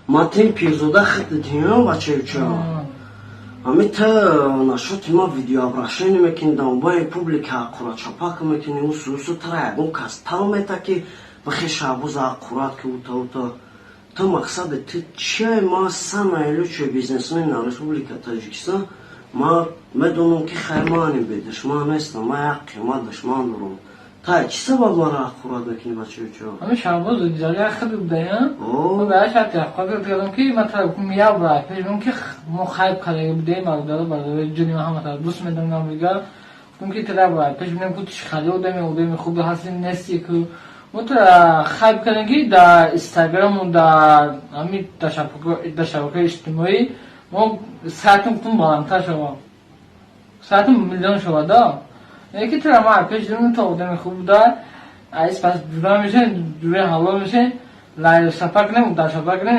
Матин пирзода хиддитино бачевчо. Амита нашот ма видеообращение мекиндам ба публика аккурат чапак мекиним усусу трагун кастал метаки бахи шабуз аккурат ки ута то мақсад ти чай ма самаилу чо бизнесмен на республика Таҷикистон ма медонам ки хаймани бедашман нестам ма як қимат дашман дорам та чи сабаб мара аккурат мекини бачевчо ами шабуз диҷали хид будаям мо баашат яққат кардам ки матлаб мия бра пешмон ки мо хайп кардем будем алдала барои ҷуни ҳамата дӯст медонам дига ки тра бра пешмон ки хали удем хуб ҳастин нести ки мо хайп кардем ки дар инстаграм дар ами дар шабакаи иҷтимоӣ мо сайтам кун баландтар шавам сайтам миллион шавада یکی تو ما پیش داریم تا آدم خوب دار از پس جدا میشه جوری حالا میشه لایو سفر کنیم در سفر کنیم